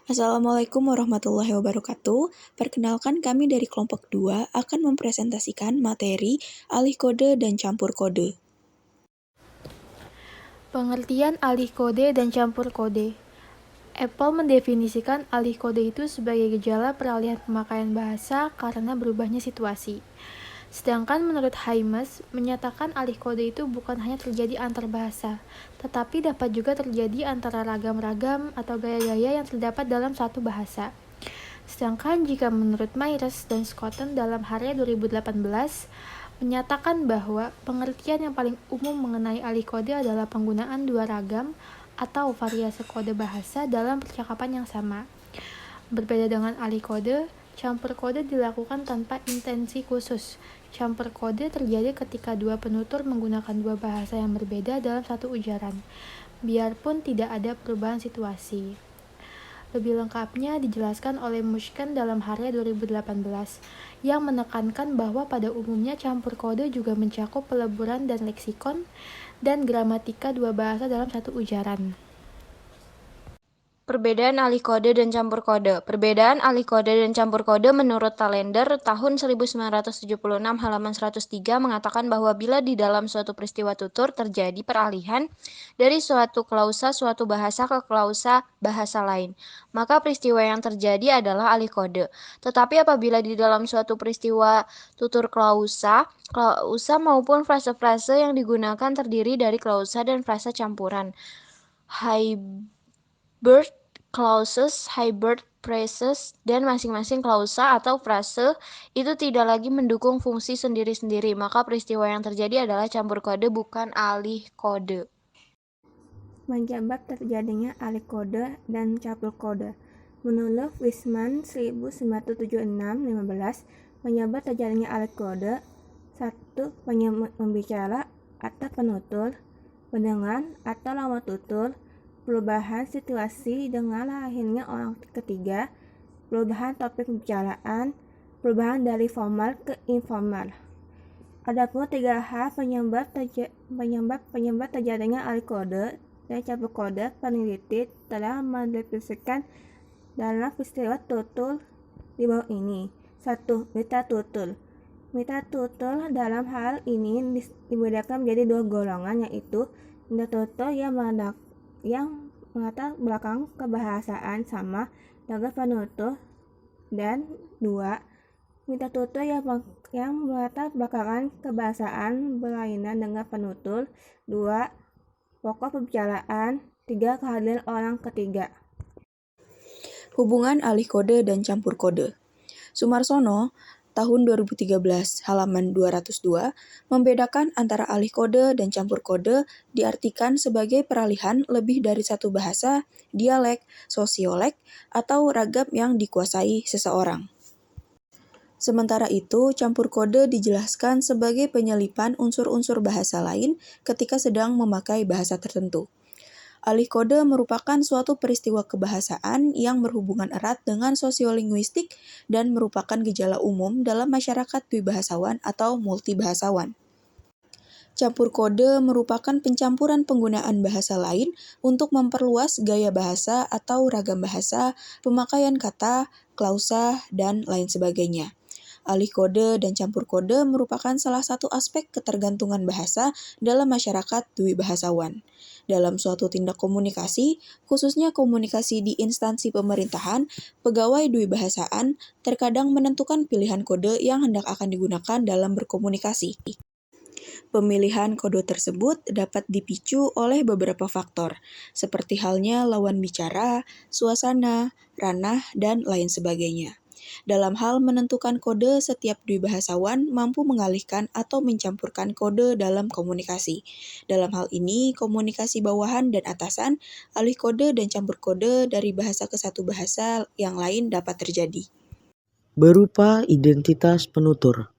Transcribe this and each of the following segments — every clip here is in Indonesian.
Assalamualaikum warahmatullahi wabarakatuh. Perkenalkan kami dari kelompok 2 akan mempresentasikan materi alih kode dan campur kode. Pengertian alih kode dan campur kode. Apple mendefinisikan alih kode itu sebagai gejala peralihan pemakaian bahasa karena berubahnya situasi. Sedangkan menurut Hymes, menyatakan alih kode itu bukan hanya terjadi antar bahasa, tetapi dapat juga terjadi antara ragam-ragam atau gaya-gaya yang terdapat dalam satu bahasa. Sedangkan jika menurut Myers dan Scotton dalam Harya 2018, menyatakan bahwa pengertian yang paling umum mengenai alih kode adalah penggunaan dua ragam atau variasi kode bahasa dalam percakapan yang sama. Berbeda dengan alih kode, campur kode dilakukan tanpa intensi khusus. Campur kode terjadi ketika dua penutur menggunakan dua bahasa yang berbeda dalam satu ujaran, biarpun tidak ada perubahan situasi. Lebih lengkapnya dijelaskan oleh Mushkin dalam Harya 2018, yang menekankan bahwa pada umumnya campur kode juga mencakup peleburan dan leksikon dan gramatika dua bahasa dalam satu ujaran. Perbedaan alih kode dan campur kode. Perbedaan alih kode dan campur kode menurut Talender tahun 1976 halaman 103 mengatakan bahwa bila di dalam suatu peristiwa tutur terjadi peralihan dari suatu klausa suatu bahasa ke klausa bahasa lain, maka peristiwa yang terjadi adalah alih kode. Tetapi apabila di dalam suatu peristiwa tutur klausa maupun frase-frase yang digunakan terdiri dari klausa dan frasa campuran, hybrid clauses, hybrid phrases, dan masing-masing klausa atau frase itu tidak lagi mendukung fungsi sendiri-sendiri, maka peristiwa yang terjadi adalah campur kode bukan alih kode. Menyebab terjadinya alih kode dan campur kode. Menurut Wisman 1976-15, menyebab terjadinya alih kode: 1. Pembicara atau penutur, pendengar atau lawan tutur, perubahan situasi dengan lahirnya orang ketiga, perubahan topik pembicaraan, perubahan dari formal ke informal. Adapun tiga hal penyebab terjadinya alih kode dan campur kode, peneliti telah mendefinisikan dalam peristiwa tutur di bawah ini. 1. Mitra tutur. Mitra tutur dalam hal ini dibedakan menjadi dua golongan, yaitu mitra tutur yang melatar belakang kebahasaan sama dengan penutur, dan 2. Mitra tutur yang melatar belakangan kebahasaan berlainan dengan penutur. 2. Pokok pembicaraan. 3. Kehadiran orang ketiga. Hubungan alih kode dan campur kode. Sumarsono tahun 2013 halaman 202 membedakan antara alih kode dan campur kode diartikan sebagai peralihan lebih dari satu bahasa, dialek, sosiolek, atau ragam yang dikuasai seseorang. Sementara itu, campur kode dijelaskan sebagai penyelipan unsur-unsur bahasa lain ketika sedang memakai bahasa tertentu. Alih kode merupakan suatu peristiwa kebahasaan yang berhubungan erat dengan sosiolinguistik dan merupakan gejala umum dalam masyarakat dwibahasawan atau multibahasawan. Campur kode merupakan pencampuran penggunaan bahasa lain untuk memperluas gaya bahasa atau ragam bahasa, pemakaian kata, klausa, dan lain sebagainya. Alih kode dan campur kode merupakan salah satu aspek ketergantungan bahasa dalam masyarakat dwibahasawan. Dalam suatu tindak komunikasi, khususnya komunikasi di instansi pemerintahan, pegawai dwibahasaan terkadang menentukan pilihan kode yang hendak akan digunakan dalam berkomunikasi. Pemilihan kode tersebut dapat dipicu oleh beberapa faktor, seperti halnya lawan bicara, suasana, ranah, dan lain sebagainya. Dalam hal menentukan kode, setiap dwibahasawan mampu mengalihkan atau mencampurkan kode dalam komunikasi. Dalam hal ini, komunikasi bawahan dan atasan, alih kode dan campur kode dari bahasa ke satu bahasa yang lain dapat terjadi. Berupa identitas penutur.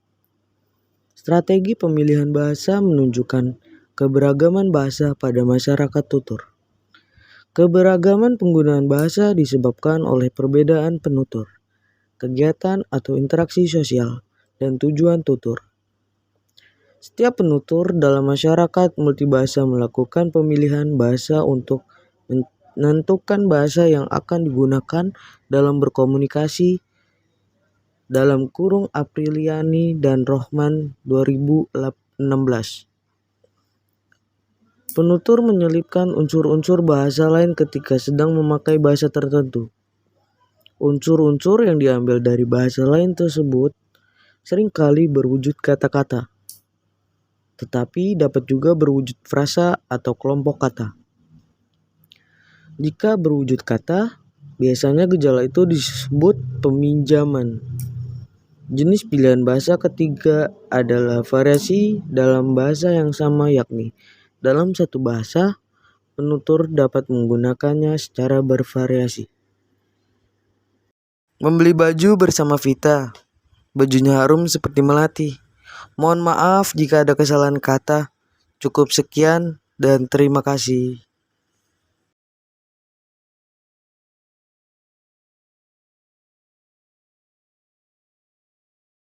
Strategi pemilihan bahasa menunjukkan keberagaman bahasa pada masyarakat tutur. Keberagaman penggunaan bahasa disebabkan oleh perbedaan penutur, kegiatan atau interaksi sosial, dan tujuan tutur. Setiap penutur dalam masyarakat multibahasa melakukan pemilihan bahasa untuk menentukan bahasa yang akan digunakan dalam berkomunikasi. Dalam kurung Apriliani dan Rohman 2016. Penutur menyelipkan unsur-unsur bahasa lain ketika sedang memakai bahasa tertentu. Unsur-unsur yang diambil dari bahasa lain tersebut seringkali berwujud kata-kata, tetapi dapat juga berwujud frasa atau kelompok kata. Jika berwujud kata, biasanya gejala itu disebut peminjaman. Jenis pilihan bahasa ketiga adalah variasi dalam bahasa yang sama, yakni dalam satu bahasa, penutur dapat menggunakannya secara bervariasi. Membeli baju bersama Vita. Bajunya harum seperti melati. Mohon maaf jika ada kesalahan kata. Cukup sekian dan terima kasih.